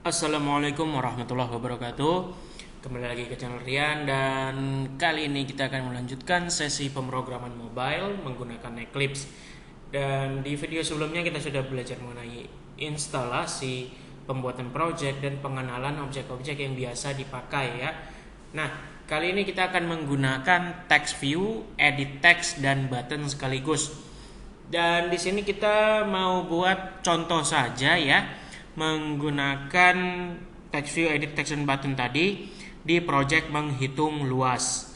Assalamualaikum warahmatullahi wabarakatuh. Kembali lagi ke channel Rian, dan kali ini kita akan melanjutkan sesi pemrograman mobile menggunakan Eclipse. Dan di video sebelumnya kita sudah belajar mengenai instalasi, pembuatan project, dan pengenalan objek-objek yang biasa dipakai ya. Nah, kali ini kita akan menggunakan text view, edit text, dan button sekaligus. Dan di sini kita mau buat contoh saja ya, menggunakan text view, edit text, dan button tadi di project menghitung luas.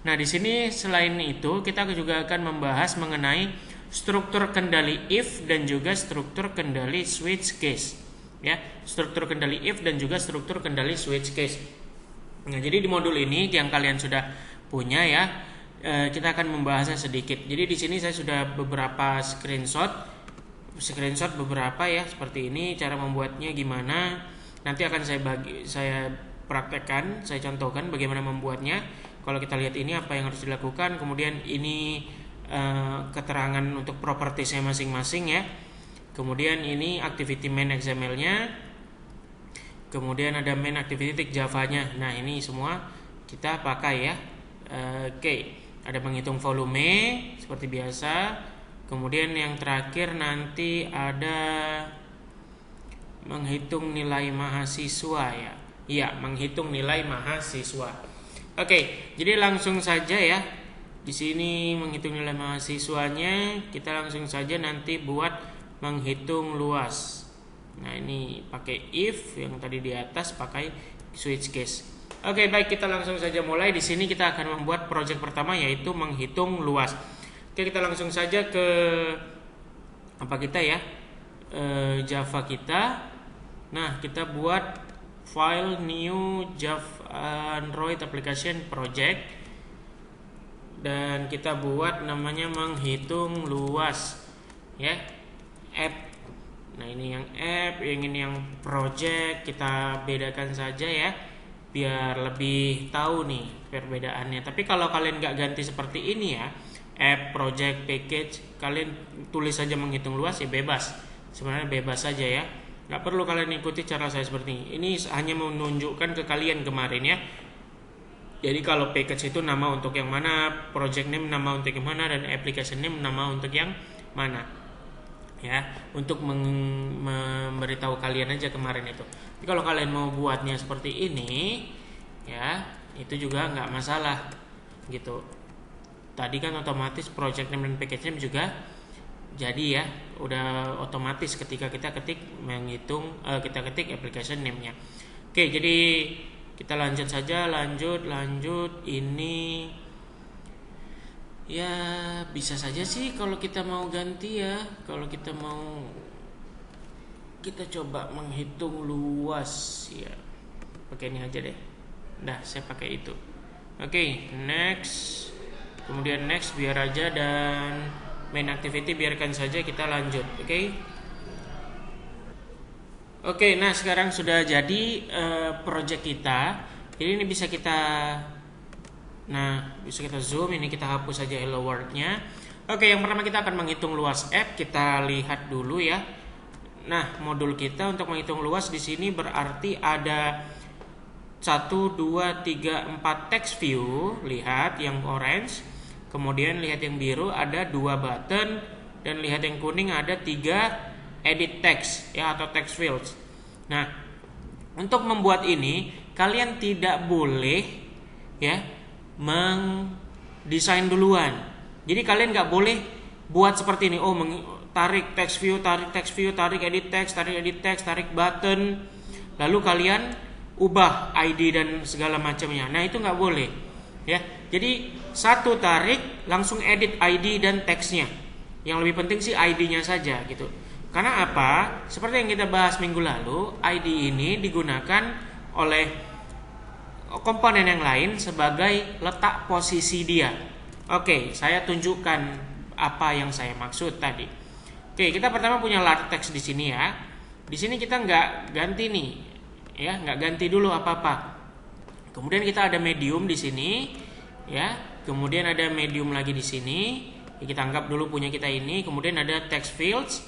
Nah, di sini selain itu kita juga akan membahas mengenai struktur kendali if dan juga struktur kendali switch case. Ya, struktur kendali if dan juga struktur kendali switch case. Nah, jadi di modul ini yang kalian sudah punya ya, kita akan membahasnya sedikit. Jadi di sini saya sudah beberapa screenshot beberapa ya, seperti ini cara membuatnya gimana. Nanti akan saya praktekkan, saya contohkan bagaimana membuatnya. Kalau kita lihat ini apa yang harus dilakukan, kemudian ini keterangan untuk propertiesnya masing-masing ya. Kemudian ini activity main XML-nya. Kemudian ada main activity Java-nya. Nah, ini semua kita pakai ya. Oke, ada menghitung volume seperti biasa. Kemudian yang terakhir nanti ada menghitung nilai mahasiswa ya. Iya, menghitung nilai mahasiswa. Oke, jadi langsung saja ya. Di sini menghitung nilai mahasiswanya, kita langsung saja nanti buat menghitung luas. Nah, ini pakai if, yang tadi di atas pakai switch case. Oke, baik, kita langsung saja mulai. Di sini kita akan membuat project pertama, yaitu menghitung luas. Oke, kita langsung saja ke apa kita ya, Java kita. Nah, kita buat file new Java Android application project, dan kita buat namanya menghitung luas ya, app. Nah, ini yang app, yang ini yang project. Kita bedakan saja ya, biar lebih tahu nih perbedaannya. Tapi kalau kalian nggak ganti seperti ini ya, app, project, package, kalian tulis saja menghitung luas ya, bebas. Sebenarnya bebas saja ya, nggak perlu kalian ikuti cara saya seperti ini. Ini hanya menunjukkan ke kalian kemarin ya. Jadi kalau package itu nama untuk yang mana, project name nama untuk yang mana, dan application name nama untuk yang mana ya, untuk memberitahu kalian aja kemarin itu. Tapi kalau kalian mau buatnya seperti ini ya, itu juga nggak masalah gitu. Tadi kan otomatis project name dan package name juga jadi ya, udah otomatis ketika kita ketik menghitung, kita ketik application name-nya. Oke, jadi kita lanjut saja, lanjut. Ini ya bisa saja sih kalau kita mau ganti ya. Kalau kita mau, kita coba menghitung luas ya, pakai ini aja deh. Nah, saya pakai itu. Oke, next. Kemudian next biar aja, dan main activity biarkan saja, kita lanjut. Oke, nah sekarang sudah jadi project kita. Jadi ini bisa kita zoom, ini kita hapus saja hello world-nya. Oke, yang pertama kita akan menghitung luas app. Kita lihat dulu ya. Nah, modul kita untuk menghitung luas di sini berarti ada 1, 2, 3, 4 text view. Lihat yang orange. Kemudian lihat yang biru ada 2 button, dan lihat yang kuning ada 3 edit text ya, atau text fields. Nah, untuk membuat ini kalian tidak boleh ya mendesain duluan. Jadi kalian nggak boleh buat seperti ini. Tarik text view, tarik edit text, tarik button, lalu kalian ubah ID dan segala macamnya. Nah, itu nggak boleh ya. Jadi satu tarik langsung edit ID dan teksnya. Yang lebih penting sih ID-nya saja gitu. Karena apa? Seperti yang kita bahas minggu lalu, ID ini digunakan oleh komponen yang lain sebagai letak posisi dia. Oke, saya tunjukkan apa yang saya maksud tadi. Oke, kita pertama punya lar text di sini ya. Di sini kita nggak ganti nih, ya, nggak ganti dulu apa-apa. Kemudian kita ada medium di sini, ya. Kemudian ada medium lagi di sini. Kita anggap dulu punya kita ini. Kemudian ada text fields.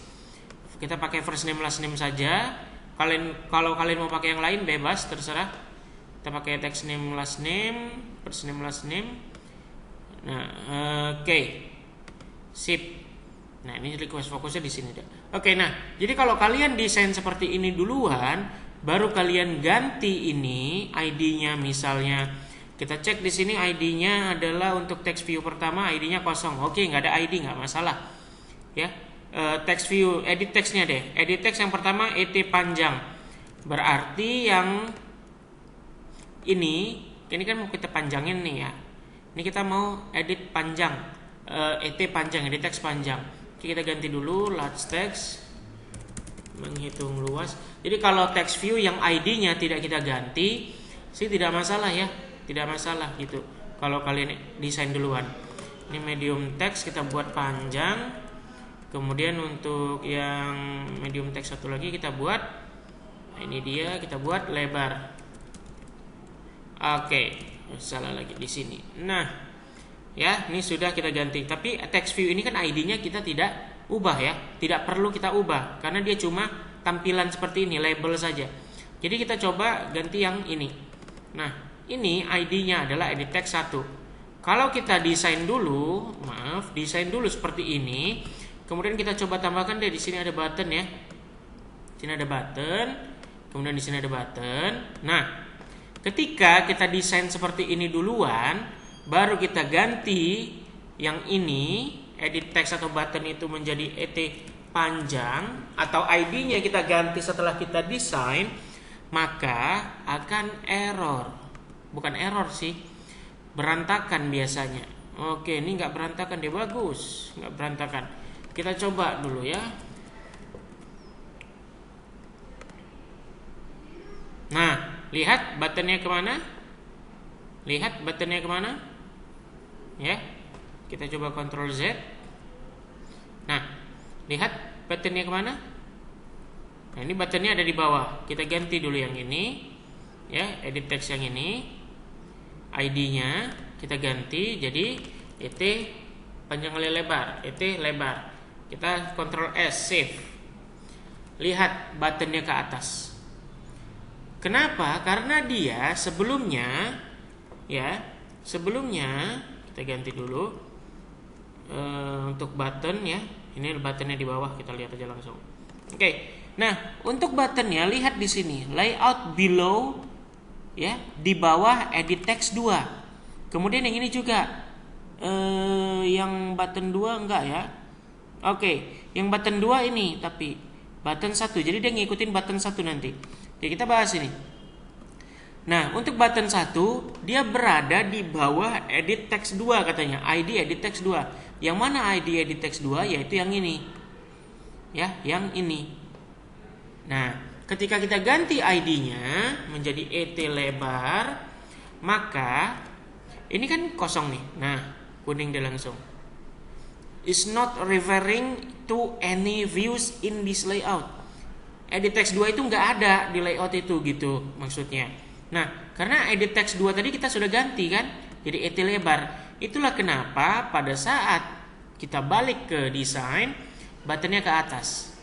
Kita pakai first name last name saja. Kalau kalian mau pakai yang lain bebas, terserah. Kita pakai text name last name, first name last name. Nah, oke. Sip. Nah, ini request fokusnya di sini deh. Oke, nah, jadi kalau kalian desain seperti ini duluan, baru kalian ganti ini ID-nya. Misalnya kita cek di sini ID-nya adalah untuk text view pertama ID-nya kosong. Oke, nggak ada ID, nggak masalah. Ya. Text view, edit textnya deh. Edit text yang pertama ET panjang. Berarti yang ini kan mau kita panjangin nih ya. Ini kita mau edit panjang, ET panjang, edit text panjang. Oke, kita ganti dulu large text, menghitung luas. Jadi kalau text view yang ID-nya tidak kita ganti, sih tidak masalah ya, tidak masalah gitu. Kalau kalian desain duluan. Ini medium text kita buat panjang. Kemudian untuk yang medium text satu lagi kita buat, nah ini dia, kita buat lebar. Oke, salah lagi di sini. Nah, ya ini sudah kita ganti. Tapi text view ini kan ID-nya kita tidak ubah ya, tidak perlu kita ubah karena dia cuma tampilan seperti ini, label saja. Jadi kita coba ganti yang ini. Nah, ini ID-nya adalah edit text 1. Kalau kita desain dulu seperti ini. Kemudian kita coba tambahkan deh, di sini ada button ya. Di sini ada button, kemudian di sini ada button. Nah, ketika kita desain seperti ini duluan, baru kita ganti yang ini, edit text atau button itu menjadi ET panjang atau ID-nya kita ganti setelah kita desain, maka akan error. Bukan error sih, berantakan biasanya. Oke, ini nggak berantakan, dia bagus, nggak berantakan. Kita coba dulu ya. Nah, lihat buttonnya kemana? Lihat buttonnya kemana? Ya, kita coba Ctrl Z. Nah, lihat buttonnya kemana? Nah, ini buttonnya ada di bawah. Kita ganti dulu yang ini. Ya, edit text yang ini. ID-nya kita ganti jadi ET panjang kali lebar, ET lebar. Kita Ctrl S, save. Lihat buttonnya ke atas. Kenapa? Karena dia sebelumnya kita ganti dulu untuk button ya. Ini buttonnya di bawah, kita lihat aja langsung. Oke. Nah, untuk buttonnya lihat di sini, layout below ya, di bawah edit text 2. Kemudian yang ini juga yang button 2 enggak ya. Oke, yang button 2 ini tapi button 1. Jadi dia ngikutin button 1 nanti. Oke, kita bahas ini. Nah, untuk button 1 dia berada di bawah edit text 2 katanya, ID edit text 2. Yang mana ID edit text 2? Yaitu yang ini. Ya, yang ini. Nah, ketika kita ganti ID-nya menjadi ET lebar, maka ini kan kosong nih. Nah, kuning dia langsung. Is not referring to any views in this layout. Edit text 2 itu nggak ada di layout itu gitu maksudnya. Nah, karena edit text 2 tadi kita sudah ganti kan, jadi ET lebar. Itulah kenapa pada saat kita balik ke desain, buttonnya ke atas.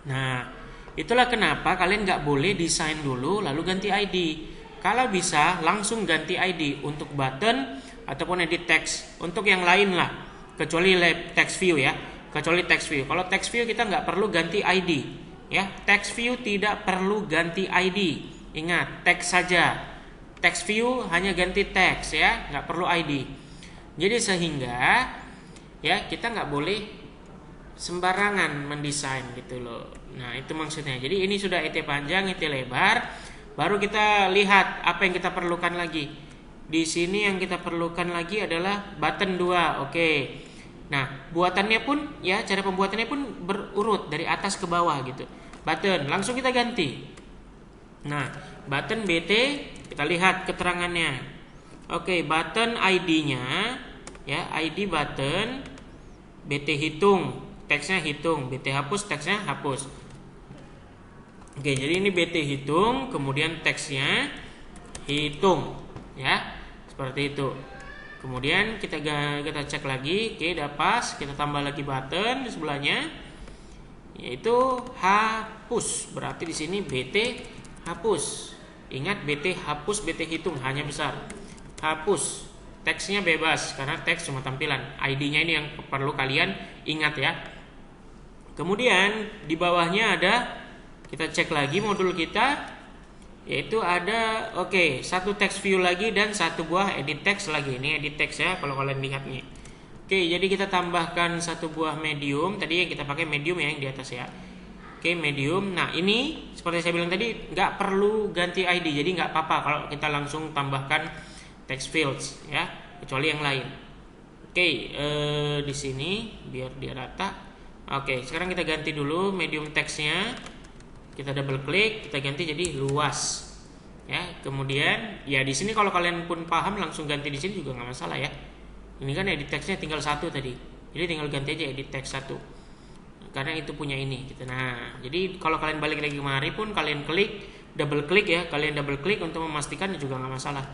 Nah, itulah kenapa kalian nggak boleh desain dulu lalu ganti ID. Kalau bisa langsung ganti ID untuk button ataupun edit text. Untuk yang lain lah, kecuali text view ya, kecuali text view. Kalau text view kita nggak perlu ganti ID ya, text view tidak perlu ganti ID. Ingat, text saja. Text view hanya ganti text ya, nggak perlu ID. Jadi sehingga ya kita nggak boleh sembarangan mendesain gitu loh. Nah, itu maksudnya. Jadi ini sudah ET panjang, ET lebar. Baru kita lihat apa yang kita perlukan lagi. Di sini yang kita perlukan lagi adalah button 2. Oke. Nah, buatannya pun ya, cara pembuatannya pun berurut dari atas ke bawah gitu. Button, langsung kita ganti. Nah, button BT, kita lihat keterangannya. Oke, button ID-nya ya, ID button BT hitung, teksnya hitung, BT hapus, teksnya hapus. Oke, jadi ini BT hitung, kemudian teksnya hitung ya. Seperti itu. Kemudian kita cek lagi, oke udah pas, kita tambah lagi button di sebelahnya. yaitu hapus. Berarti di sini BT hapus. Ingat, BT hapus, BT hitung hanya besar. Hapus. Teksnya bebas karena teks cuma tampilan. ID-nya ini yang perlu kalian ingat ya. Kemudian di bawahnya ada, kita cek lagi modul kita, yaitu ada satu text view lagi dan satu buah edit text lagi. Ini edit text ya kalau kalian lihat nih. Jadi kita tambahkan satu buah medium. Tadi yang kita pakai medium ya, yang di atas ya. Medium. Nah ini seperti saya bilang tadi nggak perlu ganti ID, jadi nggak apa-apa kalau kita langsung tambahkan text fields ya, kecuali yang lain. Di sini biar dia rata. Sekarang kita ganti dulu medium textnya. Kita double klik, kita ganti jadi luas. Ya, kemudian ya di sini kalau kalian pun paham langsung ganti di sini juga nggak masalah ya. Ini kan edit textnya tinggal satu tadi, jadi tinggal ganti aja edit text satu. Karena itu punya ini gitu. Nah, jadi kalau kalian balik lagi kemari pun kalian klik, double klik ya, kalian double klik untuk memastikan juga nggak masalah.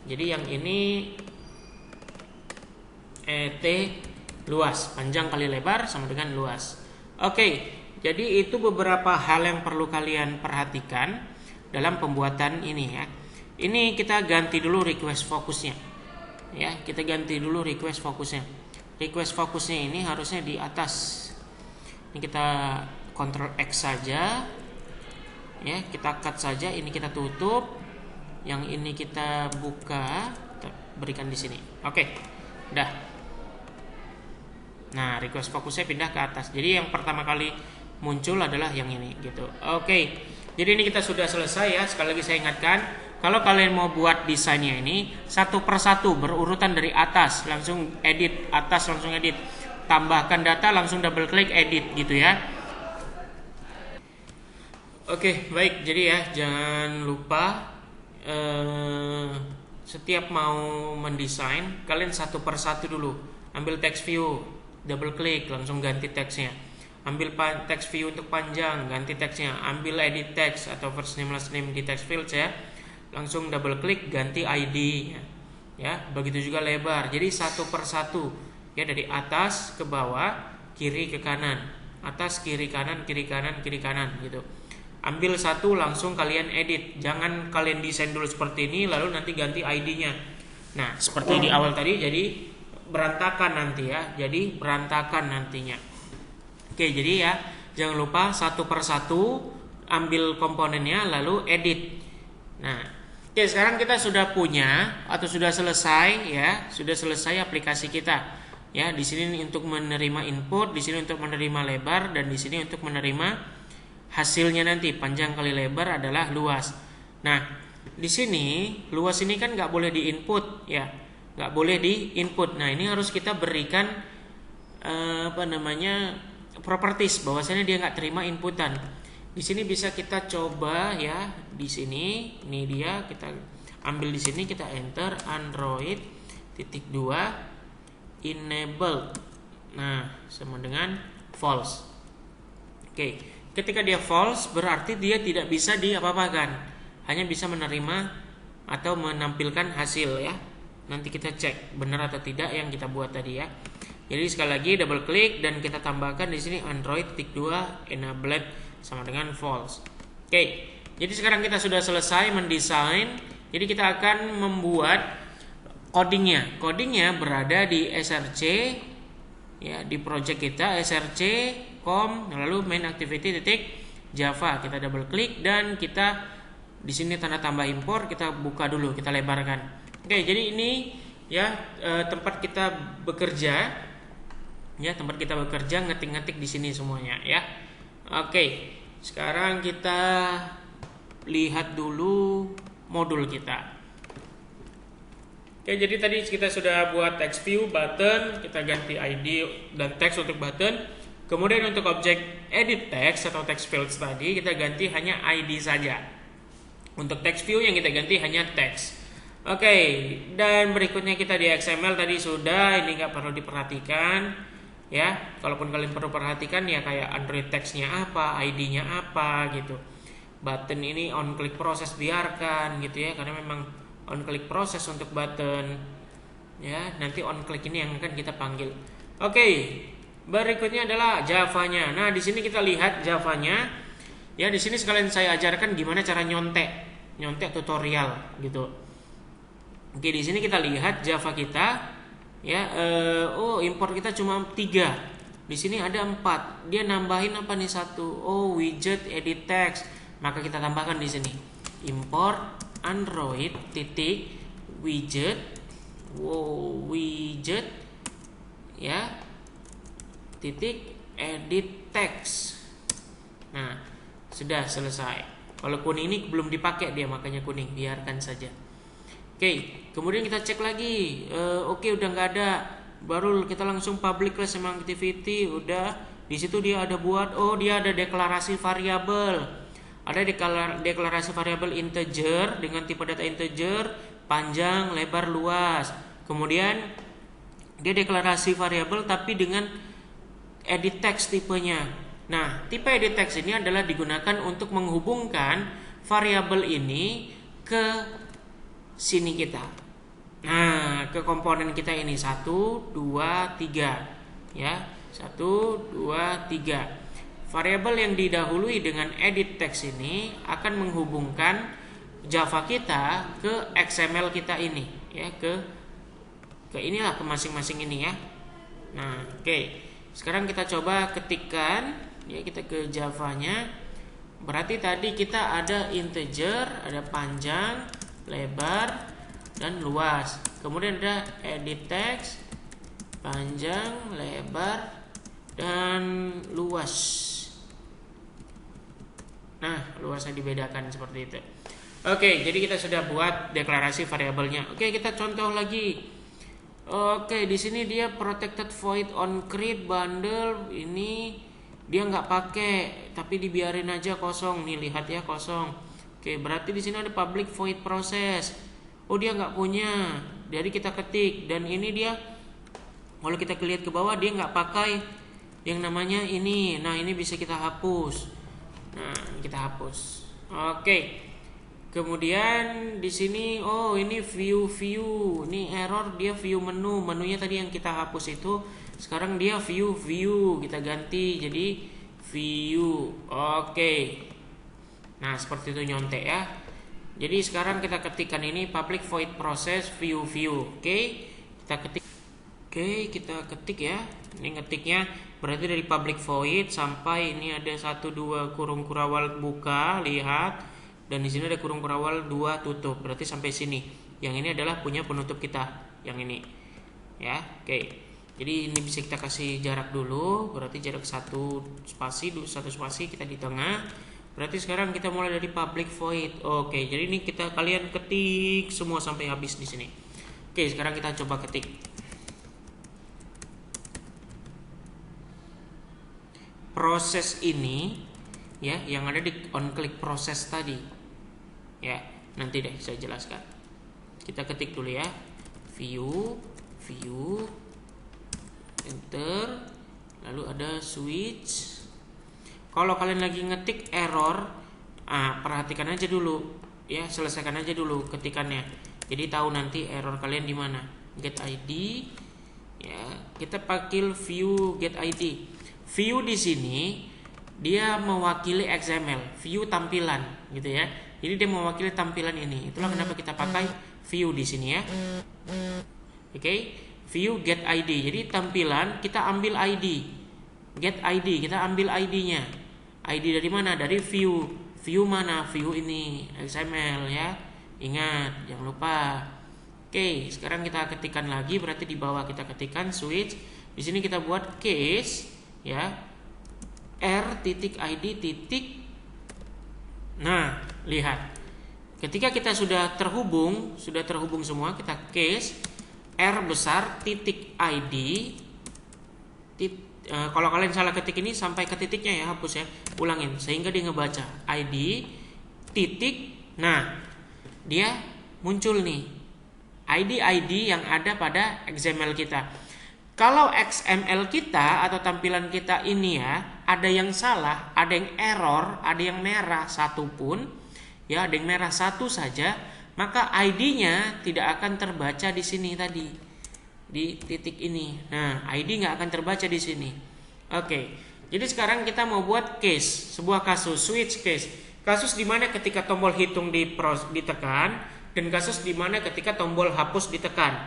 Jadi yang ini ET luas, panjang kali lebar sama dengan luas. Jadi itu beberapa hal yang perlu kalian perhatikan dalam pembuatan ini ya. Ini kita ganti dulu request fokusnya. Ya, kita ganti dulu request fokusnya. Request fokusnya ini harusnya di atas. Ini kita Ctrl X saja. Ya, kita cut saja, ini kita tutup. Yang ini kita buka, kita berikan di sini. Udah. Nah, request fokusnya pindah ke atas. Jadi yang pertama kali muncul adalah yang ini gitu. Jadi ini kita sudah selesai ya. Sekali lagi saya ingatkan, kalau kalian mau buat desainnya ini satu persatu berurutan dari atas, langsung edit, atas langsung edit. Tambahkan data langsung double klik edit gitu ya. Baik, jadi ya jangan lupa setiap mau mendesain kalian satu persatu dulu. Ambil text view, double klik langsung ganti teksnya. Ambil text view untuk panjang, ganti teksnya. Ambil edit text atau first name last name di text field ya, langsung double klik ganti ID ya. Begitu juga lebar. Jadi satu persatu ya, dari atas ke bawah, kiri ke kanan, atas kiri kanan, kiri kanan, kiri kanan gitu. Ambil satu langsung kalian edit. Jangan kalian desain dulu seperti ini lalu nanti ganti ID-nya. Nah, seperti di awal tadi jadi berantakan nanti ya. Jadi berantakan nantinya. Jadi ya jangan lupa satu persatu ambil komponennya lalu edit. Nah, sekarang kita sudah punya atau sudah selesai ya, sudah selesai aplikasi kita. Ya, di sini untuk menerima input, di sini untuk menerima lebar, dan di sini untuk menerima hasilnya nanti panjang kali lebar adalah luas. Nah, di sini luas ini kan nggak boleh di input ya, nggak boleh di input. Nah, ini harus kita berikan properties bahwasanya dia nggak terima inputan. Di sini bisa kita coba ya, di sini ini dia, kita ambil di sini, kita enter Android .2 enabled. Nah, sama dengan false. Ketika dia false berarti dia tidak bisa diapa-apakan, hanya bisa menerima atau menampilkan hasil ya. Nanti kita cek benar atau tidak yang kita buat tadi ya. Jadi sekali lagi double klik dan kita tambahkan di sini Android .2 enabled sama dengan false. Jadi sekarang kita sudah selesai mendesain. Jadi kita akan membuat codingnya. Codingnya berada di src ya, di project kita src com lalu main activity .java. Kita double klik dan kita di sini tanda tambah impor, kita buka dulu, kita lebarkan. Jadi ini ya tempat kita bekerja ya, tempat kita bekerja, ngetik-ngetik di sini semuanya ya. Sekarang kita lihat dulu modul kita. Jadi tadi kita sudah buat text view, button, kita ganti ID dan text untuk button. Kemudian untuk objek edit text atau text fields tadi kita ganti hanya ID saja. Untuk text view yang kita ganti hanya text. Dan berikutnya kita di XML tadi sudah, ini nggak perlu diperhatikan ya. Kalaupun kalian perlu perhatikan ya kayak Android text-nya apa, ID-nya apa gitu. Button ini on click proses biarkan gitu ya, karena memang on click proses untuk button ya, nanti on click ini yang akan kita panggil. Berikutnya adalah Java-nya. Nah, di sini kita lihat Java-nya. Ya, di sini sekalian saya ajarkan gimana cara nyontek tutorial gitu. Oke, di sini kita lihat Java kita. Ya, import kita cuma 3. Di sini ada 4. Dia nambahin apa nih 1? Oh, widget edit text. Maka kita tambahkan di sini import Android titik widget. Widget ya titik edit text. Nah, sudah selesai. Kalau kuning ini belum dipakai dia, makanya kuning, biarkan saja. Oke, kemudian kita cek lagi. Oke, udah nggak ada. Baru kita langsung public class sama activity. Udah di situ dia ada buat. Dia ada deklarasi variabel. Ada deklarasi variabel integer dengan tipe data integer, panjang, lebar, luas. Kemudian dia deklarasi variabel tapi dengan edit text tipenya. Nah, tipe edit text ini adalah digunakan untuk menghubungkan variabel ini ke sini kita. Nah, ke komponen kita ini 1, 2, 3. Ya, 1, 2, 3. Variabel yang didahului dengan edit text ini akan menghubungkan Java kita ke XML kita ini, ya, ke inilah, ke masing-masing ini ya. Nah, oke. Sekarang kita coba ketikkan, ya, kita ke Java-nya. Berarti tadi kita ada integer, ada panjang, lebar, dan luas. Kemudian ada edit text, panjang, lebar, dan luas. Nah, luasnya dibedakan seperti itu. Oke, jadi kita sudah buat deklarasi variabelnya. Oke, kita contoh lagi. Oke, di sini dia protected void on create bundle. Ini dia nggak pakai, tapi dibiarin aja kosong. Nih, lihat ya, kosong. Oke, berarti di sini ada public void process. Dia nggak punya. Jadi kita ketik, dan ini dia, kalau kita lihat ke bawah, dia nggak pakai yang namanya ini. Nah, ini bisa kita hapus. Nah, kita hapus. Oke. Kemudian di sini ini view. Ini error, dia view menu. Menunya tadi yang kita hapus itu, sekarang dia view. Kita ganti jadi view. Oke. Nah, seperti itu nyontek ya. Jadi sekarang kita ketikkan ini public void process view. Oke. Kita ketik ya. Ini ngetiknya berarti dari public void sampai ini ada 1-2 kurung kurawal buka, lihat, dan di sini ada kurung kurawal 2 tutup. Berarti sampai sini. Yang ini adalah punya penutup kita, yang ini. Ya, oke. Jadi ini bisa kita kasih jarak dulu, berarti jarak 1 spasi kita di tengah. Berarti sekarang kita mulai dari public void. Oke, jadi ini kalian ketik semua sampai habis di sini. Oke, sekarang kita coba ketik. Proses ini ya, yang ada di on click proses tadi. Ya, nanti deh saya jelaskan. Kita ketik dulu ya. View, enter, lalu ada switch. Kalau kalian lagi ngetik error, perhatikan aja dulu ya, selesaikan aja dulu ketikannya. Jadi tahu nanti error kalian di mana. Get ID ya, kita pakai view get ID. View di sini dia mewakili XML, view tampilan gitu ya. Jadi dia mewakili tampilan ini. Itulah kenapa kita pakai view di sini ya. Oke, view get ID. Jadi tampilan kita ambil ID. Get ID, kita ambil ID-nya. ID dari mana? Dari view. View mana? View ini XML ya. Ingat, jangan lupa. Oke, sekarang kita ketikkan lagi, berarti di bawah kita ketikkan switch. Di sini kita buat case ya, r.id. Nah, lihat, ketika kita sudah terhubung semua, kita case r besar titik id. Kalau kalian salah ketik ini sampai ke titiknya ya, hapus ya, ulangin sehingga dia ngebaca id titik. Nah, dia muncul nih id yang ada pada XML kita. Kalau XML kita atau tampilan kita ini ya, ada yang salah, ada yang error, ada yang merah satu pun, ya, ada yang merah satu saja, maka ID-nya tidak akan terbaca di sini tadi, di titik ini. Nah, ID nggak akan terbaca di sini. Oke. Jadi sekarang kita mau buat case, sebuah kasus, switch case. Kasus di mana ketika tombol hitung ditekan dan kasus di mana ketika tombol hapus ditekan.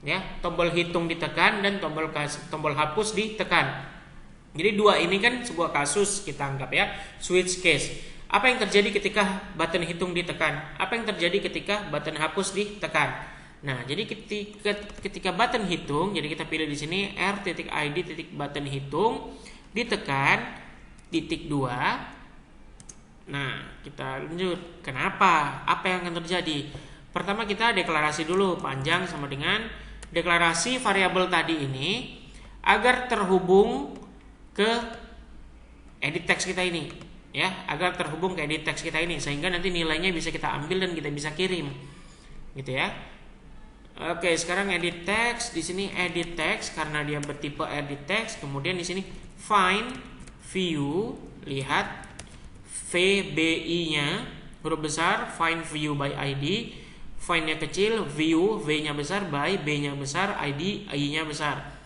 Ya, tombol hitung ditekan dan tombol hapus ditekan. Jadi dua ini kan sebuah kasus kita anggap ya, switch case. Apa yang terjadi ketika button hitung ditekan? Apa yang terjadi ketika button hapus ditekan? Nah, jadi ketika button hitung, jadi kita pilih di sini r.id button hitung ditekan titik 2. Nah, kita lanjut. Kenapa? Apa yang akan terjadi? Pertama kita deklarasi dulu panjang sama dengan deklarasi variabel tadi ini agar terhubung ke edit text kita ini, ya, agar terhubung ke edit text kita ini sehingga nanti nilainya bisa kita ambil dan kita bisa kirim, gitu ya. Oke, sekarang edit text, di sini edit text karena dia bertipe edit text, kemudian di sini find view, lihat VBI-nya huruf besar, find view by ID, find-nya kecil, view V-nya besar, by B-nya besar, ID I-nya besar.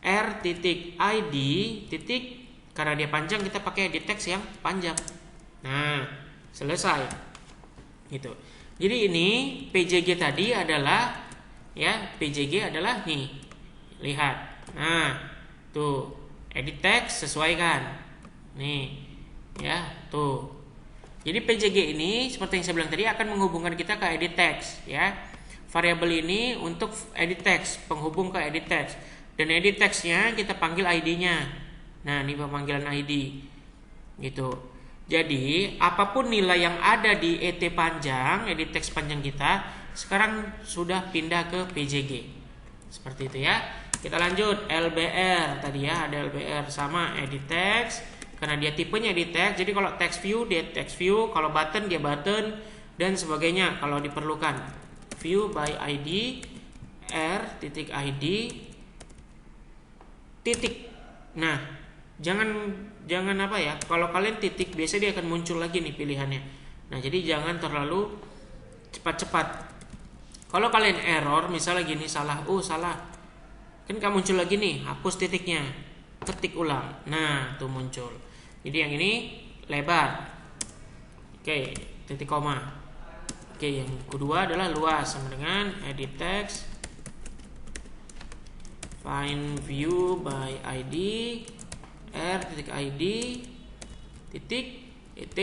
R.id titik, karena dia panjang kita pakai edit text yang panjang. Nah, selesai. Gitu. Jadi ini PJG tadi adalah PJG adalah nih. Lihat. Nah, tuh edit text sesuaikan. Nih. Ya, tuh. Jadi PJG ini seperti yang saya bilang tadi akan menghubungkan kita ke edit text, ya. Variabel ini untuk edit text, penghubung ke edit text. Dan edit text-nya kita panggil ID-nya. Nah, ini pemanggilan ID. Gitu. Jadi, apapun nilai yang ada di ET panjang, edit text panjang kita, sekarang sudah pindah ke PJG. Seperti itu ya. Kita lanjut LBR tadi ya, ada LBR sama edit text karena dia tipenya edit text. Jadi kalau text view dia text view, kalau button dia button dan sebagainya kalau diperlukan. View by ID r.id titik. Nah, jangan apa ya? Kalau kalian titik biasa dia akan muncul lagi nih pilihannya. Nah, jadi jangan terlalu cepat-cepat. Kalau kalian error misalnya gini salah, kan kamu muncul lagi nih, hapus titiknya, ketik ulang. Nah, tuh muncul. Jadi yang ini lebar. Oke, titik koma. Oke, yang kedua adalah luas sama dengan edit text find view by ID r.id titik et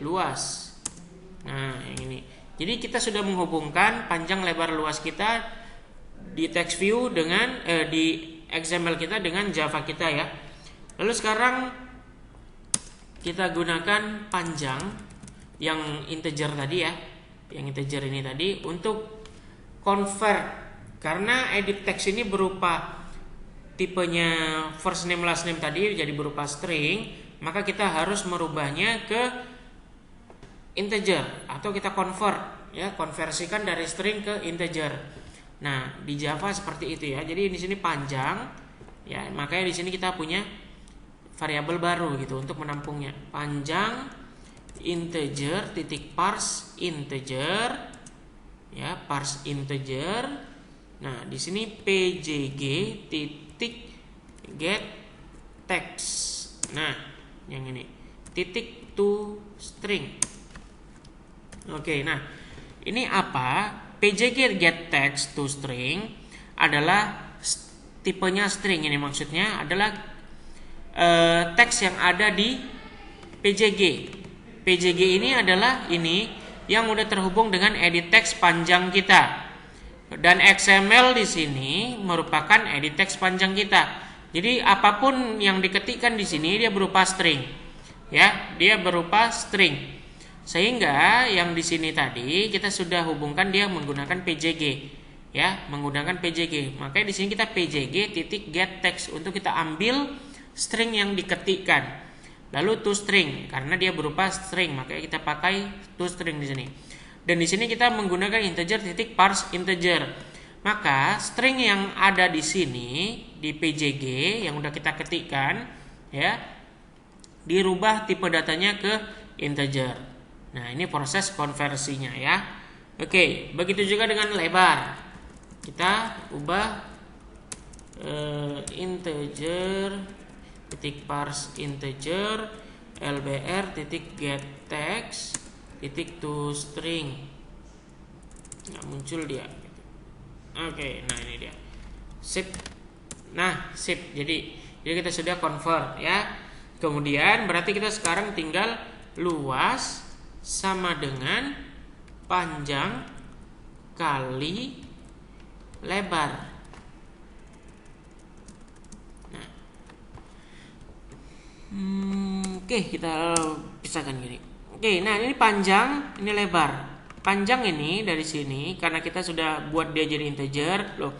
luas. Nah, yang ini. Jadi kita sudah menghubungkan panjang lebar luas kita di text view dengan di XML kita dengan Java kita ya. Lalu sekarang kita gunakan panjang yang integer tadi ya. Yang integer ini tadi untuk convert karena edit text ini berupa tipenya first name last name tadi jadi berupa string, maka kita harus merubahnya ke integer atau kita konversikan dari string ke integer. Nah, di Java seperti itu ya. Jadi di sini panjang ya, makanya di sini kita punya variabel baru gitu untuk menampungnya. Panjang integer titik parse integer ya, parse integer. Nah, di sini PJG titik get text. Nah, yang ini titik to string. Oke, nah ini apa? PJG get text to string adalah tipenya string. Ini maksudnya adalah teks yang ada di PJG. PJG ini adalah ini yang udah terhubung dengan edit text panjang kita. Dan XML di sini merupakan edit text panjang kita. Jadi apapun yang diketikkan di sini dia berupa string. Ya, dia berupa string. Sehingga yang di sini tadi kita sudah hubungkan dia menggunakan PJG. Ya, menggunakan PJG. Makanya di sini kita PJG titik get text untuk kita ambil string yang diketikkan. Lalu to string karena dia berupa string, makanya kita pakai to string di sini. Dan di sini kita menggunakan integer titik parse integer. Maka string yang ada di sini di PJG yang udah kita ketikkan ya dirubah tipe datanya ke integer. Nah, ini proses konversinya ya. Oke, begitu juga dengan lebar. Kita ubah integer titik parse integer lbr titik get text titik to string. Nggak muncul dia. Oke, nah ini dia. Sip. Nah, sip. Jadi kita sudah convert ya. Kemudian berarti kita sekarang tinggal luas sama dengan panjang kali lebar. Nah, oke, kita pisahkan gini. Oke, nah ini panjang, ini lebar. Panjang ini dari sini karena kita sudah buat dia jadi integer. Loh,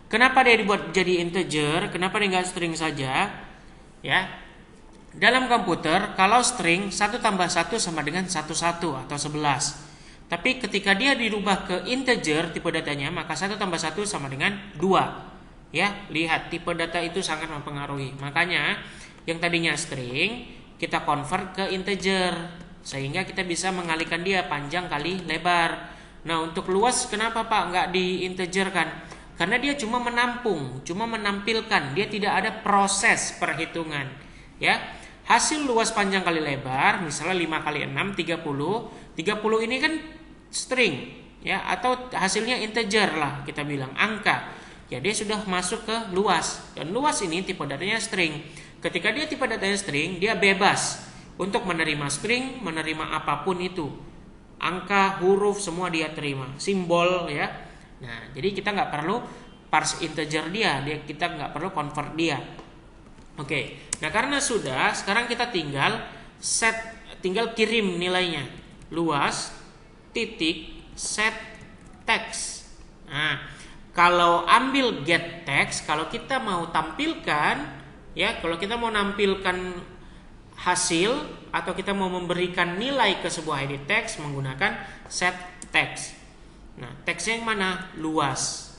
kenapa dia dibuat jadi integer? Kenapa dia nggak string saja? Ya, dalam komputer kalau string 1 tambah 1 sama dengan 11 atau 11. Tapi ketika dia dirubah ke integer tipe datanya, maka 1 tambah 1 sama dengan 2. Ya, lihat tipe data itu sangat mempengaruhi. Makanya yang tadinya string kita convert ke integer sehingga kita bisa mengalihkan dia panjang kali lebar. Nah, untuk luas kenapa Pak nggak diintegerkan? Karena dia cuma menampung, cuma menampilkan, dia tidak ada proses perhitungan. Ya, hasil luas panjang kali lebar misalnya 5 kali 6 30. 30 ini kan string ya, atau hasilnya integer lah kita bilang, angka. Ya, dia sudah masuk ke luas. Dan luas ini tipe datanya string. Ketika dia tipe datanya string, dia bebas untuk menerima string, menerima apapun itu. Angka, huruf semua dia terima, simbol ya. Nah, jadi kita nggak perlu parse integer dia, kita nggak perlu convert dia. Oke, nah karena sudah, sekarang kita tinggal kirim nilainya. Luas titik set text. Nah, kalau ambil get text, kalau kita mau tampilkan, ya, kalau kita mau nampilkan hasil atau kita mau memberikan nilai ke sebuah edit text menggunakan set text. Nah, teksnya yang mana? Luas.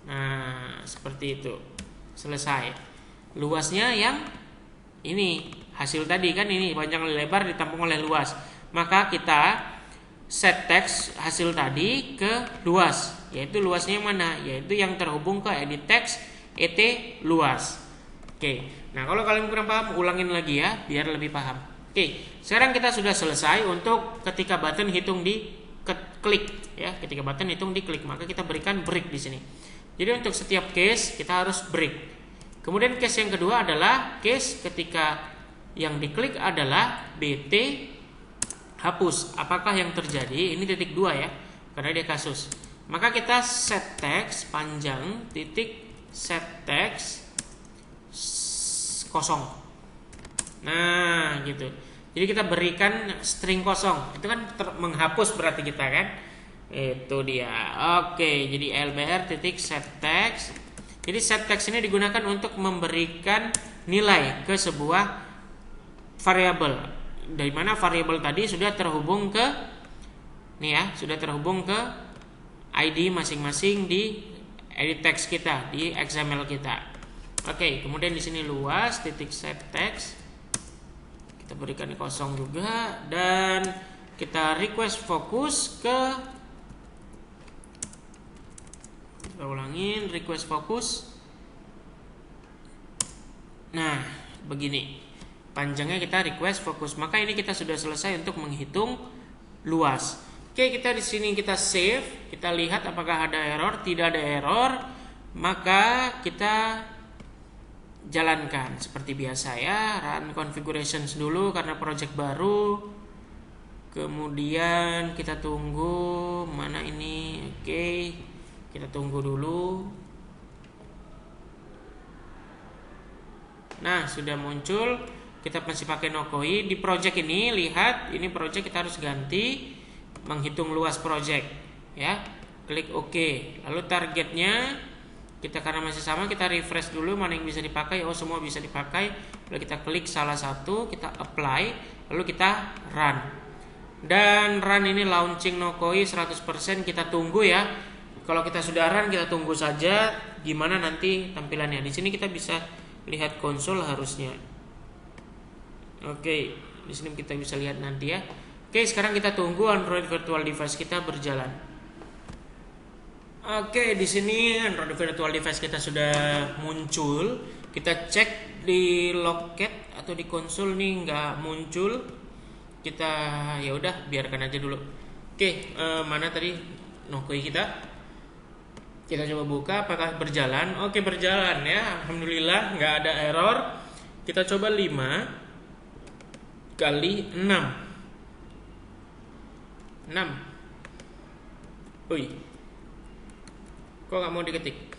Nah, seperti itu. Selesai. Luasnya yang ini hasil tadi kan, ini panjang kali lebar ditampung oleh luas. Maka kita set text hasil tadi ke luas, yaitu luasnya yang mana? Yaitu yang terhubung ke edit text et luas. Oke. Nah, kalau kalian kurang paham, ulangin lagi ya biar lebih paham. Oke, sekarang kita sudah selesai untuk ketika button hitung di klik ya. Ketika button hitung di klik, maka kita berikan break di sini. Jadi untuk setiap case kita harus break. Kemudian case yang kedua adalah case ketika yang diklik adalah BT hapus. Apakah yang terjadi? Ini titik 2 ya, karena dia kasus. Maka kita set text panjang titik set text kosong. Nah, gitu. Jadi kita berikan string kosong. Itu kan menghapus berarti kita kan. Itu dia. Oke, jadi lbr titik set text. Jadi set text ini digunakan untuk memberikan nilai ke sebuah variabel. Dari mana variabel tadi sudah terhubung ke nih ya, sudah terhubung ke ID masing-masing di edit text kita, di XML kita. Oke, kemudian di sini luas titik set text. Kita berikan kosong juga dan kita request fokus ke, kita ulangin request fokus. Nah, begini panjangnya kita request fokus. Maka ini kita sudah selesai untuk menghitung luas. Oke, kita di sini kita save, kita lihat apakah ada error. Tidak ada error, maka kita jalankan seperti biasa ya. Run configurations dulu karena project baru. Kemudian kita tunggu mana ini. Oke, kita tunggu dulu. Nah, sudah muncul. Kita masih pakai Nokoi. Di project ini lihat, ini project kita harus ganti menghitung luas project ya. Klik OK. Lalu targetnya kita karena masih sama, kita refresh dulu mana yang bisa dipakai. Oh, semua bisa dipakai. Lalu kita klik salah satu, kita apply, lalu kita run. Dan run ini launching Nokoi 100%. Kita tunggu ya. Kalau kita sudah run, kita tunggu saja gimana nanti tampilannya. Di sini kita bisa lihat konsol harusnya. Oke, di sini kita bisa lihat nanti ya. Oke, sekarang kita tunggu Android Virtual Device kita berjalan. Oke, di sini Android Virtual Device kita sudah muncul. Kita cek di loket atau di konsol nih nggak muncul. Kita ya udah biarkan aja dulu. Oke, mana tadi Nokoi kita? Kita coba buka apakah berjalan. Oke, berjalan ya. Alhamdulillah nggak ada error. Kita coba 5 kali 6. 6. Wih, kok nggak mau diketik?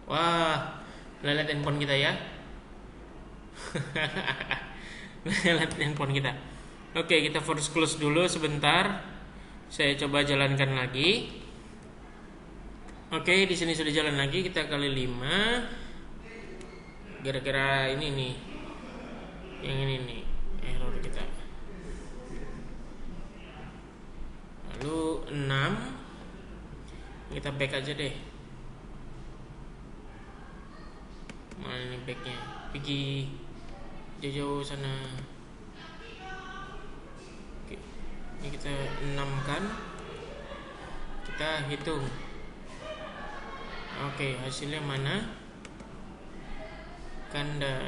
Wah, lelet handphone kita ya. Lelet handphone kita. Oke, kita force close dulu sebentar. Saya coba jalankan lagi. Oke, di sini sudah jalan lagi. Kita kali 5. Gara-gara ini nih. Yang ini nih error kita. Lalu 6. Kita back aja deh. Mana ini backnya? Pergi jauh-jauh sana. Oke. Ini kita 6 kan. Kita hitung. Oke, hasilnya mana? Kanda.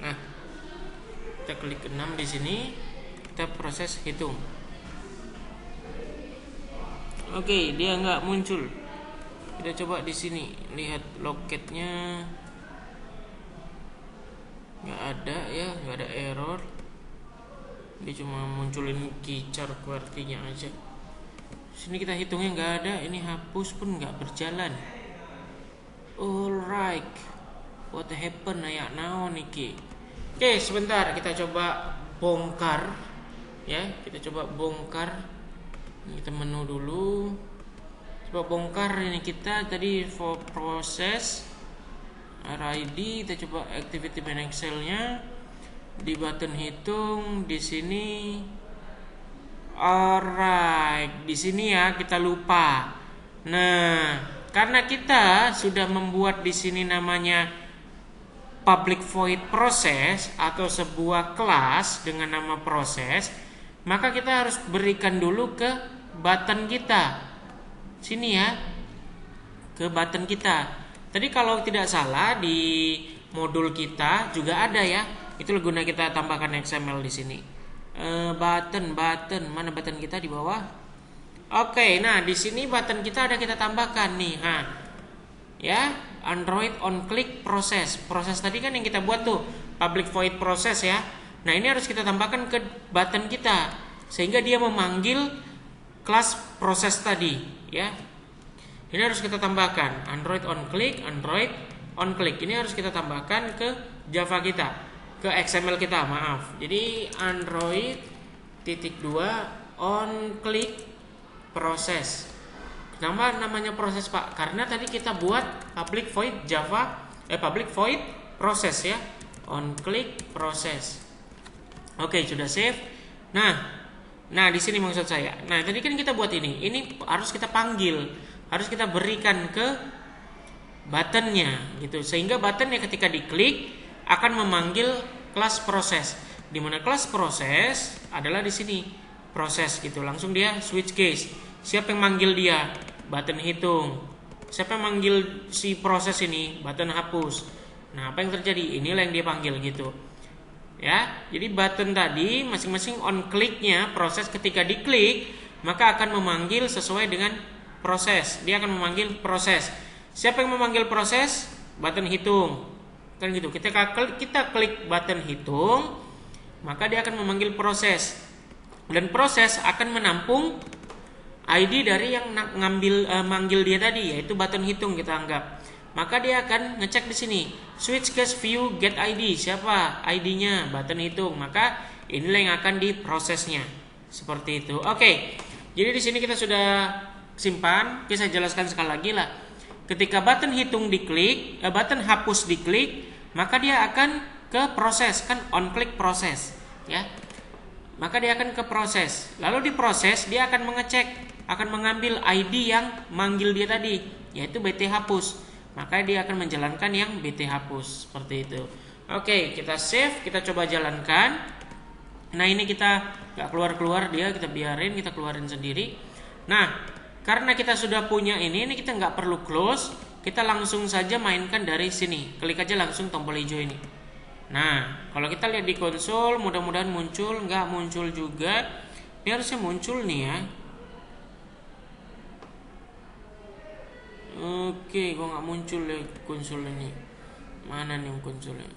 Nah, kita klik 6 di sini. Kita proses hitung. Oke, dia nggak muncul. Kita coba di sini lihat loketnya, nggak ada ya, nggak ada error. Dia cuma munculin keychar QWERTY-nya aja. Sini kita hitungnya nggak ada, ini hapus pun nggak berjalan. Alright, what happened ya naon niki? Oke, sebentar kita coba bongkar ya, kita coba bongkar. Kita menu dulu. Coba bongkar ini kita tadi for proses RID. Kita coba activity main Excel-nya di button hitung di sini. Alright, di sini ya kita lupa. Nah, karena kita sudah membuat di sini namanya public void process atau sebuah kelas dengan nama proses, maka kita harus berikan dulu ke button kita. Sini ya, ke button kita. Tadi kalau tidak salah di modul kita juga ada ya. Itu guna kita tambahkan XML di sini. Button mana button kita di bawah? Oke, nah di sini button kita ada kita tambahkan nih. Ya, Android on click proses. Proses tadi kan yang kita buat tuh, public void process ya. Nah, ini harus kita tambahkan ke button kita sehingga dia memanggil kelas proses tadi ya. Ini harus kita tambahkan Android on click. Ini harus kita tambahkan ke Java kita, ke XML kita, maaf. Jadi Android on click proses. Kenapa namanya proses, Pak? Karena tadi kita buat public void public void proses ya. On click proses. Oke, sudah save. Nah, di sini maksud saya. Nah, tadi kan kita buat ini. Ini harus kita panggil, harus kita berikan ke buttonnya gitu. Sehingga buttonnya ketika diklik akan memanggil kelas proses. Di mana kelas proses adalah di sini proses gitu. Langsung dia switch case. Siapa yang manggil dia? Button hitung. Siapa yang manggil si proses ini? Button hapus. Nah, apa yang terjadi? Inilah yang dia panggil gitu. Ya, jadi button tadi masing-masing on click-nya proses ketika diklik maka akan memanggil sesuai dengan proses. Dia akan memanggil proses. Siapa yang memanggil proses? Button hitung. Kan gitu. Ketika kita klik button hitung, maka dia akan memanggil proses. Dan proses akan menampung ID dari yang manggil dia tadi, yaitu button hitung kita anggap. Maka dia akan ngecek di sini, switch case view get ID, siapa ID-nya, button hitung. Maka inilah yang akan diprosesnya. Seperti itu. Oke. Jadi di sini kita sudah simpan. Oke, saya jelaskan sekali lagi lah. Ketika button hitung diklik, button hapus diklik, maka dia akan ke proses, kan on click proses, ya. Maka dia akan ke proses. Lalu di proses dia akan mengecek, akan mengambil ID yang manggil dia tadi, yaitu BT hapus. Maka dia akan menjalankan yang BT hapus. Seperti itu. Oke, kita save, kita coba jalankan. Nah, ini kita gak keluar-keluar dia, kita biarin, kita keluarin sendiri. Nah, karena kita sudah punya ini kita nggak perlu close, kita langsung saja mainkan dari sini. Klik aja langsung tombol hijau ini. Nah, kalau kita lihat di konsol, mudah-mudahan muncul, nggak muncul juga. Ini harusnya muncul nih ya. Oke, kok nggak muncul ya konsol ini. Mana nih konsolnya?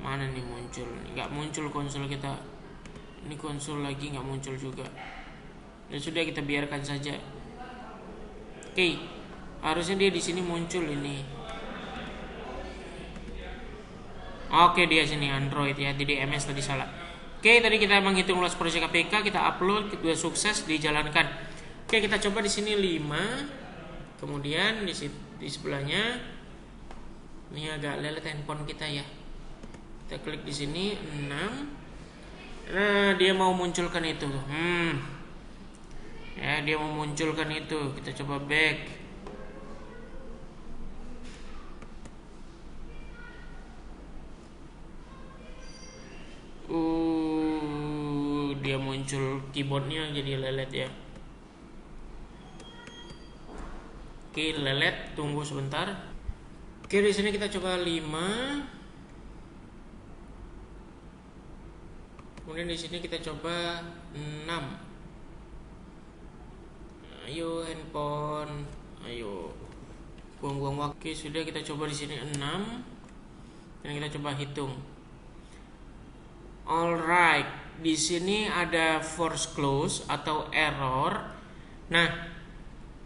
Mana nih muncul? Nggak muncul konsol kita. Ini konsol lagi nggak muncul juga. Ya sudah, kita biarkan saja. Oke, harusnya dia di sini muncul ini. Oke, dia sini Android ya, di DMS tadi salah. Oke, tadi kita menghitung luas proyek APK, kita upload, sudah sukses dijalankan. Oke, kita coba di sini 5. Kemudian di sebelahnya ini agak lelet handphone kita ya. Kita klik di sini 6. Nah, dia mau munculkan itu. Ya, dia mau munculkan itu. Kita coba back. Dia muncul keyboardnya jadi lelet ya. Oke, lelet, tunggu sebentar. Oke, di sini kita coba 5. Kemudian di sini kita coba 6. Ayo handphone, ayo buang-buang waktu. Sudah, kita coba di sini 6. Dan kita coba hitung. Alright, di sini ada force close atau error. Nah,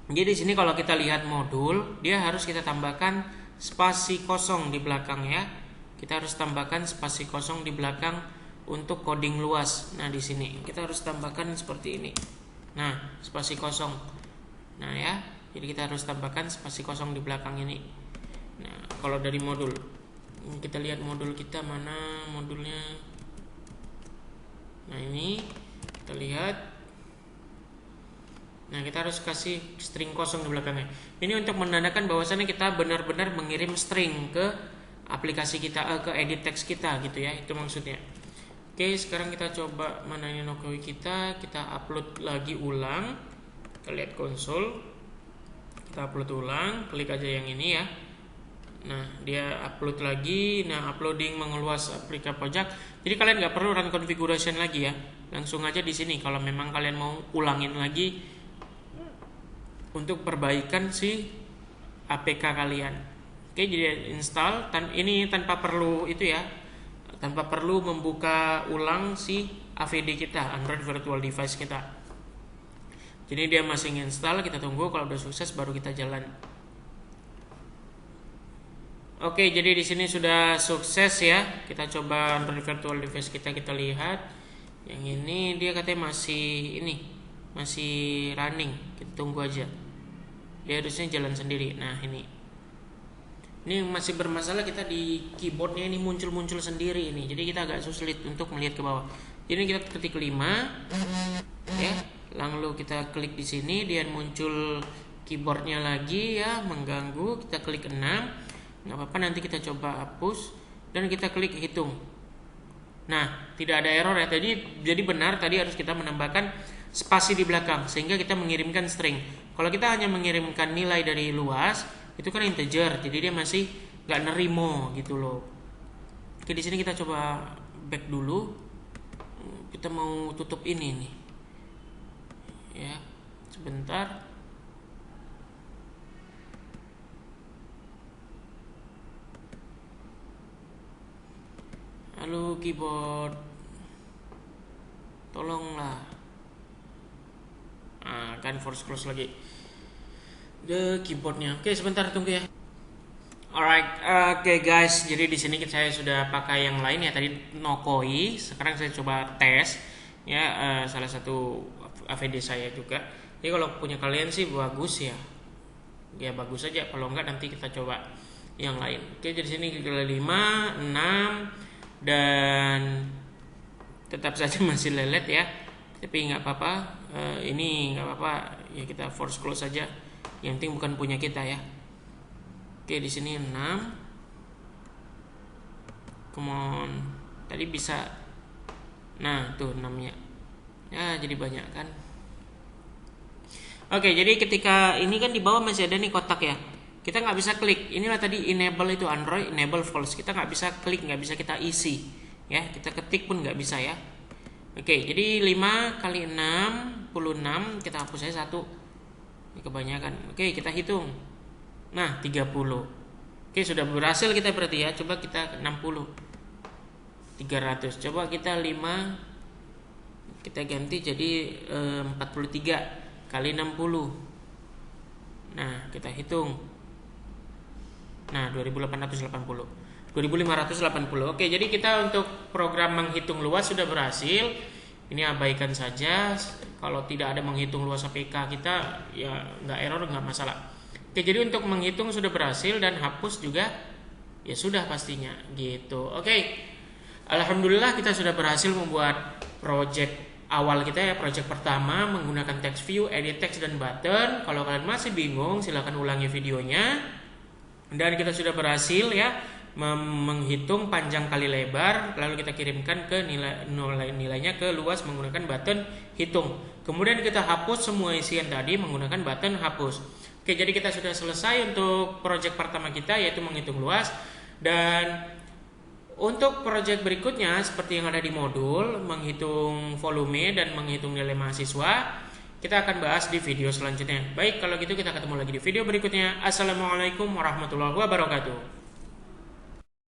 jadi di sini kalau kita lihat modul, dia harus kita tambahkan spasi kosong di belakang ya. Kita harus tambahkan spasi kosong di belakang untuk coding luas. Nah, di sini kita harus tambahkan seperti ini. Nah, spasi kosong. Nah ya, jadi kita harus tambahkan spasi kosong di belakang ini. Nah, kalau dari modul, kita lihat modul kita mana modulnya. Nah, ini kita lihat. Nah, kita harus kasih string kosong di belakangnya. Ini untuk menandakan bahwasannya kita benar-benar mengirim string ke aplikasi kita, ke edit text kita gitu ya. Itu maksudnya. Oke, sekarang kita coba mana ini Nokoi kita upload lagi ulang. Kita lihat konsol, kita upload ulang, klik aja yang ini ya. Nah, dia upload lagi. Nah, uploading mengeluas aplikasi pajak. Jadi kalian nggak perlu run configuration lagi ya, langsung aja di sini kalau memang kalian mau ulangin lagi untuk perbaikan si APK kalian. Oke, jadi install ini tanpa perlu itu ya, tanpa perlu membuka ulang si AVD kita, Android Virtual Device kita. Jadi dia masih install, kita tunggu, kalau udah sukses baru kita jalan. Oke, jadi di sini sudah sukses ya. Kita coba Android Virtual Device kita lihat. Yang ini dia katanya masih running. Kita tunggu aja. Dia harusnya jalan sendiri. Nah, ini masih bermasalah, kita di keyboardnya ini muncul sendiri ini. Jadi kita agak sulit untuk melihat ke bawah. Jadi kita ketik 5 ya. Lalu kita klik di sini, dia muncul keyboardnya lagi ya, mengganggu. Kita klik 6. Nggak apa-apa, nanti kita coba hapus dan kita klik hitung. Nah, tidak ada error ya. Jadi benar tadi harus kita menambahkan spasi di belakang sehingga kita mengirimkan string. Kalau kita hanya mengirimkan nilai dari luas, itu kan integer, jadi dia masih nggak nerimo gitu loh. Oke, di sini kita coba back dulu. Kita mau tutup ini nih. Ya, sebentar. Halo keyboard, tolonglah. Kan force close lagi the keyboardnya. Oke, sebentar tunggu ya. Alright, oke guys, jadi di sini saya sudah pakai yang lain ya, tadi Nokoi. Sekarang saya coba tes ya, salah satu AVD saya juga. Jadi kalau punya kalian sih bagus ya, ya bagus aja. Kalau enggak nanti kita coba yang lain. Oke, jadi sini kita 5, 6 dan tetap saja masih lelet ya, tapi nggak apa-apa. Ini nggak apa-apa ya, kita force close saja, yang penting bukan punya kita ya. Oke, di sini 6, come on. Tadi bisa, nah tuh 6-nya. Ya, jadi banyak kan. Oke, jadi ketika ini kan di bawah masih ada nih kotak ya. Kita nggak bisa klik. Inilah tadi enable itu Android, enable false. Kita nggak bisa klik, nggak bisa kita isi. Ya, kita ketik pun nggak bisa ya. Oke, jadi 5 kali 66, kita hapus aja 1. Ini kebanyakan. Oke, kita hitung. Nah, 30. Oke, sudah berhasil kita berarti ya. Coba kita 60. 300. Coba kita 5, kita ganti jadi 43 kali 60. Nah, kita hitung. Nah, 2580. Oke, jadi kita untuk program menghitung luas sudah berhasil. Ini abaikan saja. Kalau tidak ada menghitung luas APK kita, ya nggak error, nggak masalah. Oke, jadi untuk menghitung sudah berhasil dan hapus juga ya sudah pastinya gitu. Oke, alhamdulillah kita sudah berhasil membuat project awal kita ya, project pertama menggunakan text view, edit text dan button. Kalau kalian masih bingung silahkan ulangi videonya. Dan kita sudah berhasil ya menghitung panjang kali lebar, lalu kita kirimkan ke nilainya ke luas menggunakan button hitung. Kemudian kita hapus semua isian tadi menggunakan button hapus. Oke, jadi kita sudah selesai untuk project pertama kita yaitu menghitung luas. Dan untuk project berikutnya seperti yang ada di modul, menghitung volume dan menghitung nilai mahasiswa, kita akan bahas di video selanjutnya. Baik, kalau gitu kita ketemu lagi di video berikutnya. Assalamualaikum warahmatullahi wabarakatuh.